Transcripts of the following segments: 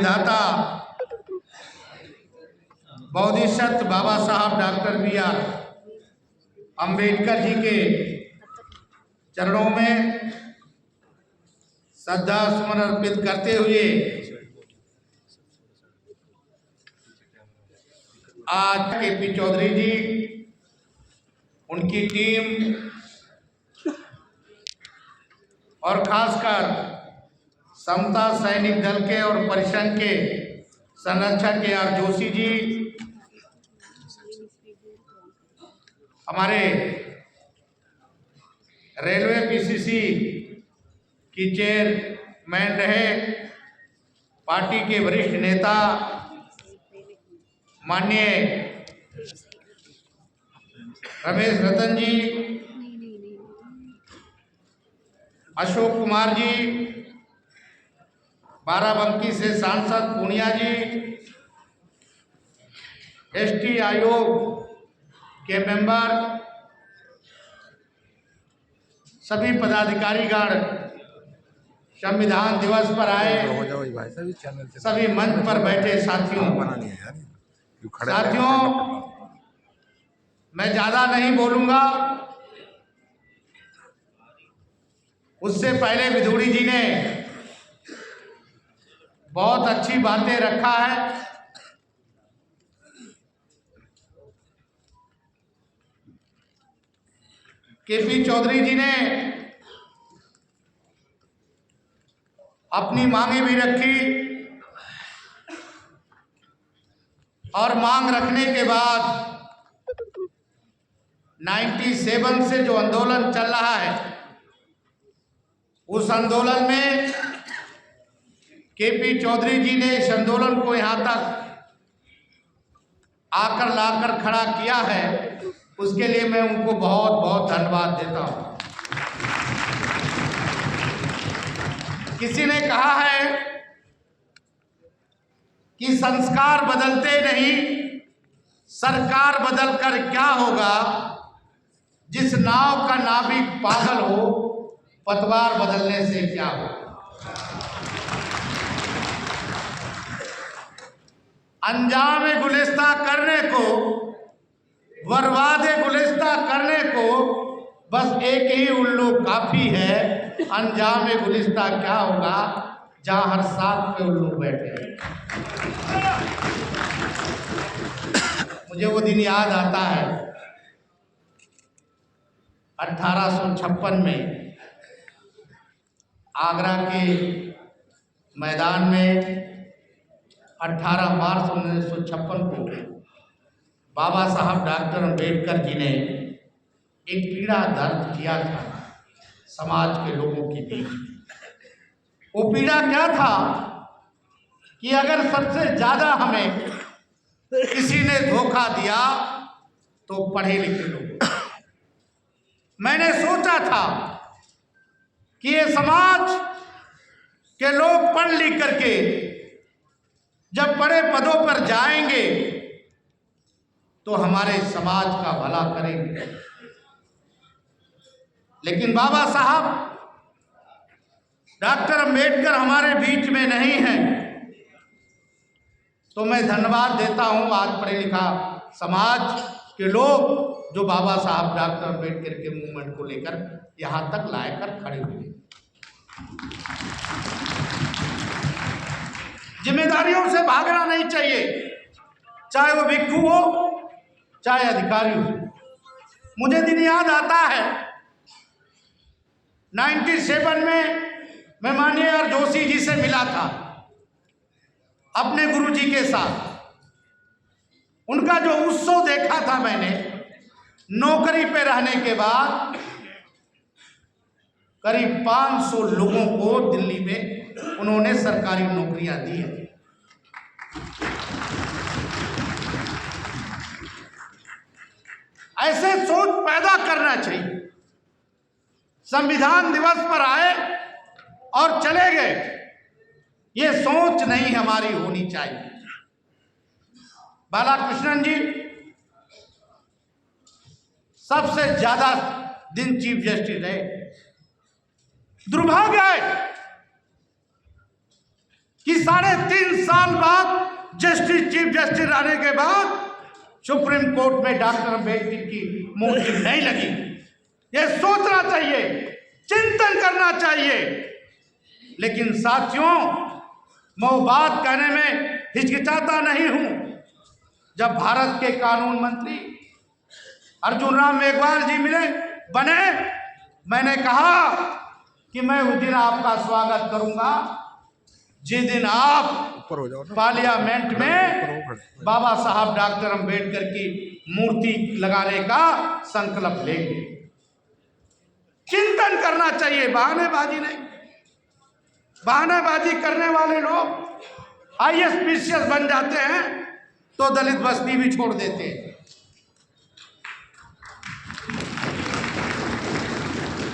दाता बोधिसत्व बाबा साहब doctor B R. Ambedkar ji के चरणों में श्रद्धा सुमन अर्पित करते हुए आज के.पी. चौधरी जी, उनकी टीम और खासकर समता सैनिक दल के और परिषद के संरक्षक के आर जोशी जी, हमारे रेलवे पीसीसी की चेयरमैन रहे, पार्टी के वरिष्ठ नेता माननीय रमेश रतन जी, अशोक कुमार जी, बाराबंकी से सांसद पूनिया जी, एसटी आयोग के मेंबर, सभी पदाधिकारीगण, संविधान दिवस पर आए सभी मंच पर बैठे साथियों, मैं ज्यादा नहीं बोलूंगा। उससे पहले विधूड़ी जी ने बहुत अच्छी बातें रखा है। के.पी. चौधरी जी ने अपनी मांगे भी रखी और मांग रखने के बाद 97 से जो आंदोलन चल रहा है, उस आंदोलन में के.पी. चौधरी जी ने इस आंदोलन को यहाँ तक आकर लाकर खड़ा किया है, उसके लिए मैं उनको बहुत बहुत धन्यवाद देता हूँ। किसी ने कहा है कि संस्कार बदलते नहीं, सरकार बदलकर क्या होगा, जिस नाव का नाविक पागल हो, पतवार बदलने से क्या होगा। अंजाम गुलिस्ता करने को, बर्बाद गुलिस्ता करने को बस एक ही उल्लू काफी है। अंजाम गुलिस्ता क्या होगा, जहां हर साथ पे उल्लू बैठे। मुझे वो दिन याद आता है 1856 में आगरा के मैदान में 18 मार्च 1956 को बाबा साहब डॉक्टर अम्बेडकर जी ने एक पीड़ा दर्ज किया था समाज के लोगों के बीच। वो पीड़ा क्या था कि अगर सबसे ज्यादा हमें किसी ने धोखा दिया तो पढ़े लिखे लोग। मैंने सोचा था कि ये समाज के लोग पढ़ लिख करके जब बड़े पदों पर जाएंगे तो हमारे समाज का भला करेंगे। लेकिन बाबा साहब डॉक्टर अम्बेडकर हमारे बीच में नहीं हैं, तो मैं धन्यवाद देता हूं आज पढ़े लिखा समाज के लोग जो बाबा साहब डॉक्टर अम्बेडकर के मूवमेंट को लेकर यहां तक लाकर खड़े हुए। जिम्मेदारियों से भागना नहीं चाहिए, चाहे वो भिक्षु हो चाहे अधिकारी हो। मुझे दिन याद आता है 97 में मैं माननीय आर जोशी जी से मिला था अपने गुरुजी के साथ। उनका जो उत्सव देखा था मैंने, नौकरी पे रहने के बाद करीब 500 लोगों को दिल्ली में उन्होंने सरकारी नौकरियां दी हैं। ऐसे सोच पैदा करना चाहिए। संविधान दिवस पर आए और चले गए, ये सोच नहीं हमारी होनी चाहिए। बालाकृष्णन जी सबसे ज्यादा दिन चीफ जस्टिस रहे। दुर्भाग्य है कि 3.5 साल बाद चीफ जस्टिस आने के बाद सुप्रीम कोर्ट में डॉक्टर अम्बेडकर की मूर्ति नहीं लगी। ये सोचना चाहिए, चिंतन करना चाहिए। लेकिन साथियों, मैं वो बात कहने में हिचकिचाता नहीं हूं। जब भारत के कानून मंत्री अर्जुन राम मेघवाल जी बने, मैंने कहा कि मैं उस दिन आपका स्वागत करूंगा जिस दिन आप पार्लियामेंट में बाबा साहब डॉक्टर अम्बेडकर की मूर्ति लगाने का संकल्प लेंगे। चिंतन करना चाहिए, बहानेबाजी नहीं। बहानेबाजी करने वाले लोग आईएएस पीसीएस बन जाते हैं तो दलित बस्ती भी छोड़ देते हैं।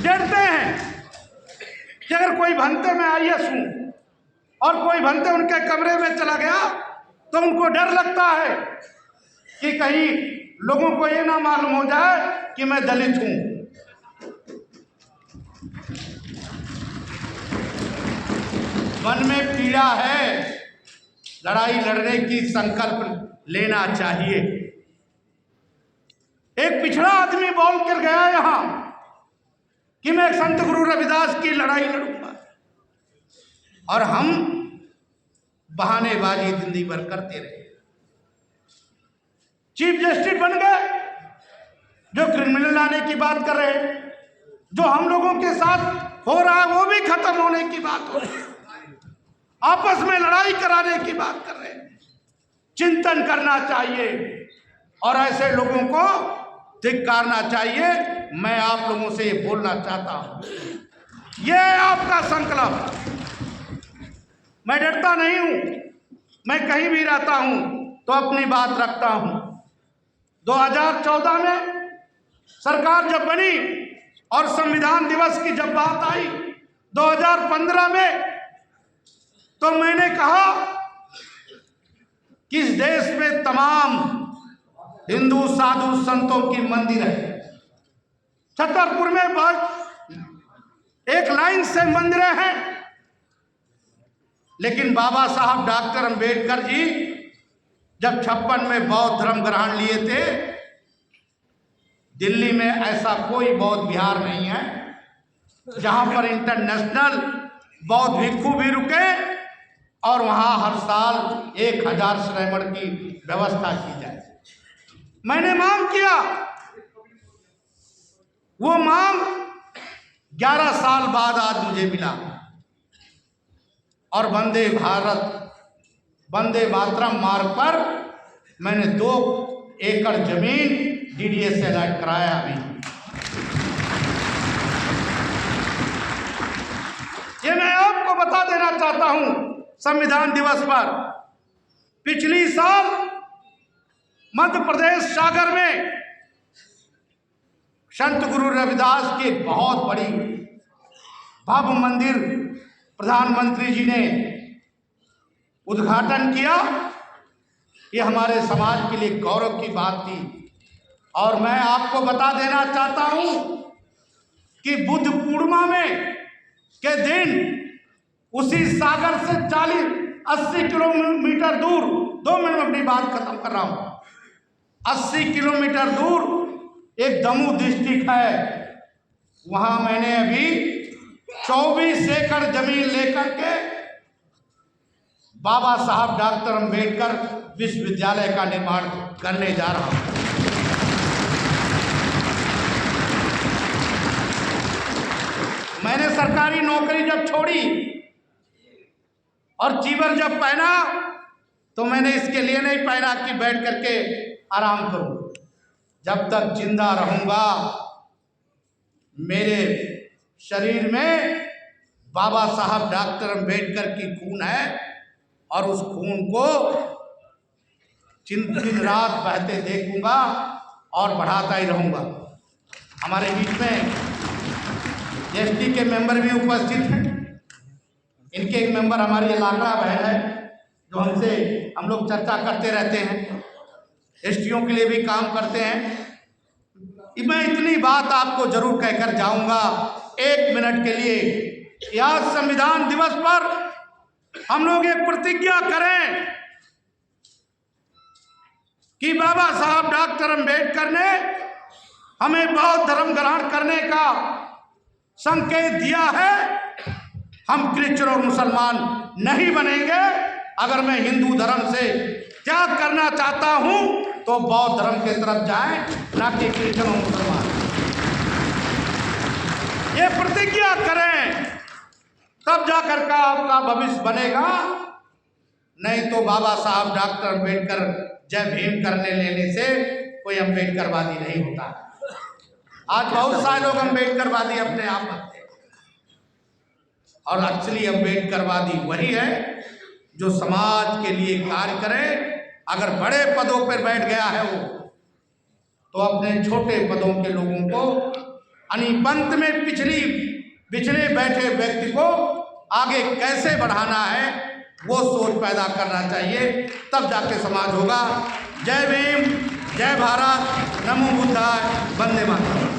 डरते हैं कि अगर कोई भंते में आईएएस हूं और कोई भंते उनके कमरे में चला गया तो उनको डर लगता है कि कहीं लोगों को ये ना मालूम हो जाए कि मैं दलित हूं। मन में पीड़ा है, लड़ाई लड़ने की संकल्प लेना चाहिए। एक पिछड़ा आदमी बोल कर गया यहां कि मैं संत गुरु रविदास की लड़ाई लड़ूंगा, और हम बहानेबाजी जिंदगी भर करते रहे। चीफ जस्टिस बन गए, जो क्रिमिनल लाने की बात कर रहे हैं, जो हम लोगों के साथ हो रहा है वो भी खत्म होने की बात हो रही है, आपस में लड़ाई कराने की बात कर रहे हैं। चिंतन करना चाहिए और ऐसे लोगों को धिक्कारना चाहिए। मैं आप लोगों से ये बोलना चाहता हूं, ये आपका संकल्प। मैं डरता नहीं हूं, मैं कहीं भी रहता हूं तो अपनी बात रखता हूं। 2014 में सरकार जब बनी और संविधान दिवस की जब बात आई 2015 में, तो मैंने कहा कि इस देश में तमाम हिंदू साधु संतों की मंदिर है। छतरपुर में बहुत एक लाइन से मंदिर हैं, लेकिन बाबा साहब डॉक्टर अम्बेडकर जी जब 56 में बौद्ध धर्म ग्रहण लिए थे, दिल्ली में ऐसा कोई बौद्ध विहार नहीं है जहां पर इंटरनेशनल बौद्ध भिक्षु भी रुके और वहां हर साल 1000 श्रमण की व्यवस्था की जाए। मैंने मांग किया, वो मांग 11 साल बाद आज मुझे मिला, और वंदे भारत वंदे मातरम मार्ग पर मैंने 2 एकड़ जमीन डीडीएस से अलॉट कराया। अभी ये मैं आपको बता देना चाहता हूं, संविधान दिवस पर पिछली साल मध्य प्रदेश सागर में संत गुरु रविदास की बहुत बड़ी भव्य मंदिर प्रधानमंत्री जी ने उद्घाटन किया। ये हमारे समाज के लिए गौरव की बात थी। और मैं आपको बता देना चाहता हूं कि बुद्ध पूर्णिमा में के दिन उसी सागर से 40-80 किलोमीटर दूर, 2 मिनट में अपनी बात खत्म कर रहा हूं, 80 किलोमीटर दूर एक दमू डिस्ट्रिक्ट है, वहां मैंने अभी 24 एकड़ जमीन लेकर के बाबा साहब डॉक्टर अम्बेडकर विश्वविद्यालय का निर्माण करने जा रहा हूं। मैंने सरकारी नौकरी जब छोड़ी और चीवर जब पहना तो मैंने इसके लिए नहीं पहना कि बैठ करके आराम करूं। जब तक जिंदा रहूंगा मेरे शरीर में बाबा साहब डॉक्टर अम्बेडकर की खून है, और उस खून को दिन रात बहते देखूंगा और बढ़ाता ही रहूंगा। हमारे बीच में एसटी के मेंबर भी उपस्थित हैं। इनके एक मेंबर हमारी लाकड़ा बहन है, जो हमसे हम लोग चर्चा करते रहते हैं, एसटीओं के लिए भी काम करते हैं। मैं इतनी बात आपको जरूर कहकर जाऊंगा 1 मिनट के लिए। आज संविधान दिवस पर हम लोग एक प्रतिज्ञा करें कि बाबा साहब डॉक्टर अंबेडकर ने हमें बौद्ध धर्म ग्रहण करने का संकेत दिया है। हम क्रिश्चियन और मुसलमान नहीं बनेंगे। अगर मैं हिंदू धर्म से त्याग करना चाहता हूं तो बौद्ध धर्म की तरफ जाएं, ना कि क्रिश्चियन और मुसलमान। ये प्रतिज्ञा करें, तब जाकर का आपका भविष्य बनेगा। नहीं तो बाबा साहब डॉक्टर अंबेडकर जय भीम करने लेने से कोई अंबेडकरवादी नहीं होता। आज बहुत सारे लोग अंबेडकरवादी अपने आप बनते हैं, और असली अंबेडकरवादी वही है जो समाज के लिए कार्य करे। अगर बड़े पदों पर बैठ गया है वो, तो अपने छोटे पदों के लोगों को अनिपंत में पिछले बैठे व्यक्ति को आगे कैसे बढ़ाना है वो सोच पैदा करना चाहिए, तब जाके समाज होगा। जय भीम, जय भारत, नमो बुद्धाय, वंदे मातरम।